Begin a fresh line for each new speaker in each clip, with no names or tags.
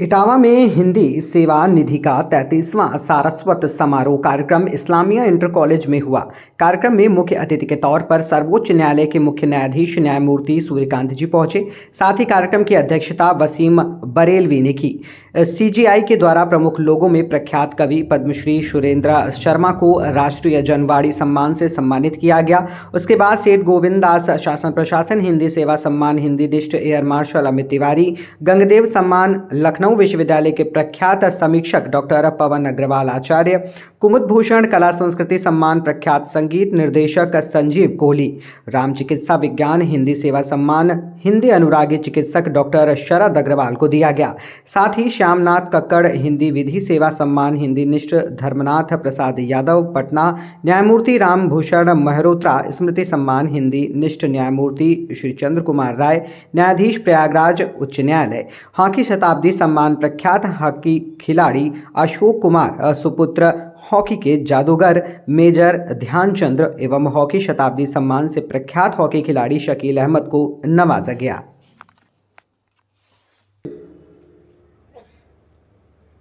इटावा में हिंदी सेवा निधि का 33वां सारस्वत समारोह कार्यक्रम इस्लामिया इंटर कॉलेज में हुआ। कार्यक्रम में मुख्य अतिथि के तौर पर सर्वोच्च न्यायालय के मुख्य न्यायाधीश न्यायमूर्ति सूर्यकांत जी पहुंचे। साथ ही कार्यक्रम की अध्यक्षता वसीम बरेलवी ने की। सीजीआई के द्वारा प्रमुख लोगों में प्रख्यात कवि पद्मश्री सुरेंद्र शर्मा को राष्ट्रीय जनवाड़ी सम्मान से सम्मानित किया गया। उसके बाद सेठ गोविंद दास शासन प्रशासन हिंदी सेवा सम्मान, हिंदी डिस्ट एयर मार्शल अमित तिवारी गंगदेव सम्मान, लखनऊ विश्वविद्यालय के प्रख्यात समीक्षक डॉक्टर पवन अग्रवाल आचार्य, कुमुद भूषण कला संस्कृति सम्मान प्रख्यात संगीत निर्देशक संजीव कोहली, राम चिकित्सा विज्ञान हिंदी सेवा सम्मान हिंदी अनुरागी चिकित्सक डॉक्टर शरद अग्रवाल को दिया गया। साथ ही श्यामनाथ कक्कड़ हिंदी विधि सेवा सम्मान हिंदी निष्ठ, धर्मनाथ प्रसाद यादव पटना न्यायमूर्ति राम भूषण मेहरोत्रा स्मृति सम्मान हिंदी निष्ठ, न्यायमूर्ति श्री चंद्र कुमार राय न्यायाधीश प्रयागराज उच्च न्यायालय, हॉकी शताब्दी सम्मान प्रख्यात हॉकी खिलाड़ी अशोक कुमार सुपुत्र हॉकी के जादूगर मेजर ध्यानचंद एवं हॉकी शताब्दी सम्मान से प्रख्यात हॉकी खिलाड़ी शकील अहमद को नवाजा गया।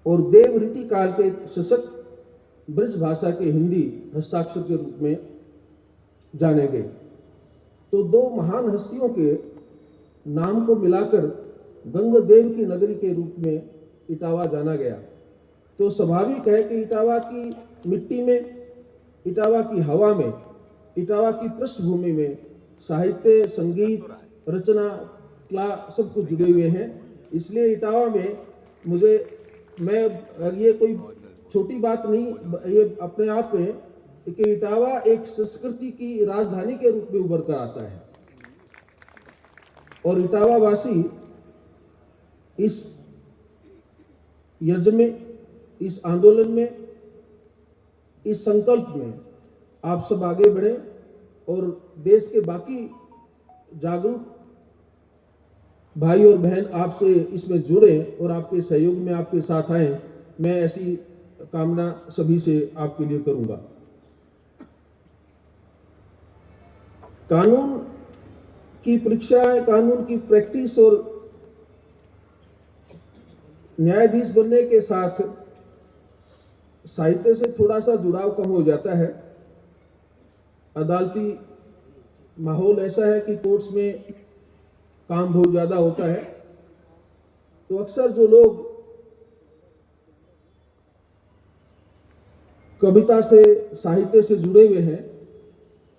और देव रीति काल के सशक्त ब्रज भाषा के हिंदी हस्ताक्षर के रूप में जाने गए। तो दो महान हस्तियों के नाम को मिलाकर गंगदेव की नगरी के रूप में इटावा जाना गया। तो स्वाभाविक है कि इटावा की मिट्टी में, इटावा की हवा में, इटावा की पृष्ठभूमि में साहित्य, संगीत, रचना, कला सब कुछ जुड़े हुए हैं। इसलिए इटावा में ये कोई छोटी बात नहीं, ये अपने आप में कि इटावा एक संस्कृति की राजधानी के रूप में उभर कर आता है। और इटावा वासी इस यज्ञ में, इस आंदोलन में, इस संकल्प में आप सब आगे बढ़े और देश के बाकी जागरूक भाई और बहन आपसे इसमें जुड़े और आपके सहयोग में आपके साथ आए। मैं ऐसी कामना सभी से आपके लिए करूंगा। कानून की परीक्षा, कानून की प्रैक्टिस और न्यायाधीश बनने के साथ साहित्य से थोड़ा सा जुड़ाव कम हो जाता है। अदालती माहौल ऐसा है कि कोर्ट्स में काम बहुत ज्यादा होता है। तो अक्सर जो लोग कविता से, साहित्य से जुड़े हुए हैं,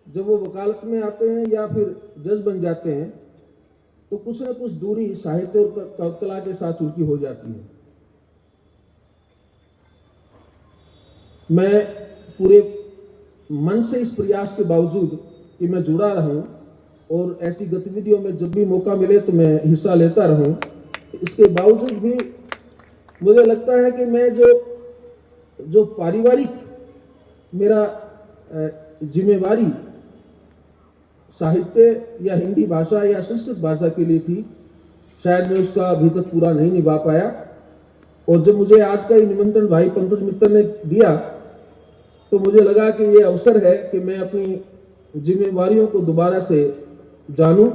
जब वो वकालत में आते हैं या फिर जज बन जाते हैं तो कुछ न कुछ दूरी साहित्य और कला के साथ उनकी हो जाती है। मैं पूरे मन से इस प्रयास के बावजूद कि मैं जुड़ा रहूं और ऐसी गतिविधियों में जब भी मौका मिले तो मैं हिस्सा लेता रहूं, इसके बावजूद भी मुझे लगता है कि मैं जो पारिवारिक मेरा जिम्मेवारी साहित्य या हिंदी भाषा या संस्कृत भाषा के लिए थी, शायद मैं उसका अभी तक पूरा नहीं निभा पाया। और जब मुझे आज का ये निमंत्रण भाई पंकज मित्तर ने दिया तो मुझे लगा कि ये अवसर है कि मैं अपनी जिम्मेवारियों को दोबारा से जानूं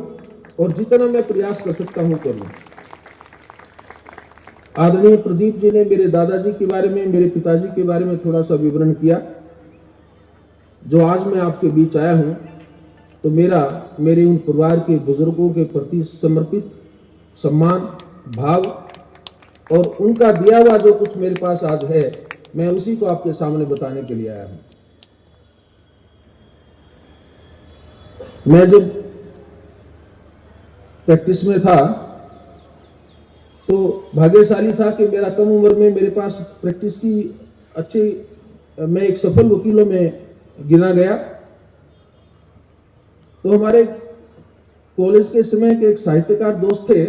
और जितना मैं प्रयास कर सकता हूं करूं। आदरणीय प्रदीप जी ने मेरे दादाजी के बारे में, मेरे पिताजी के बारे में थोड़ा सा विवरण किया। जो आज मैं आपके बीच आया हूं तो मेरे उन परिवार के बुजुर्गों के प्रति समर्पित सम्मान भाव और उनका दिया हुआ जो कुछ मेरे पास आज है, मैं उसी को आपके सामने बताने के लिए आया हूं। मैं जब प्रैक्टिस में था तो भाग्यशाली था कि मेरा कम उम्र में मेरे पास प्रैक्टिस की मैं एक सफल वकीलों में गिना गया। तो हमारे कॉलेज के समय के एक साहित्यकार दोस्त थे,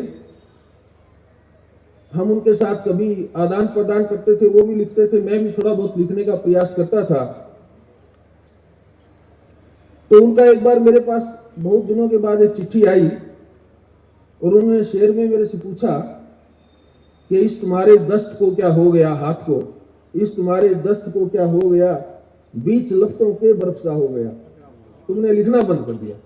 हम उनके साथ कभी आदान प्रदान करते थे, वो भी लिखते थे, मैं भी थोड़ा बहुत लिखने का प्रयास करता था। तो उनका एक बार मेरे पास बहुत दिनों के बाद एक चिट्ठी आई और उन्होंने शेर में मेरे से पूछा कि इस तुम्हारे दस्त को क्या हो गया, हाथ को इस तुम्हारे दस्त को क्या हो गया, बीच लफ्टों के बर्फ सा हो गया, तुमने लिखना बंद कर दिया।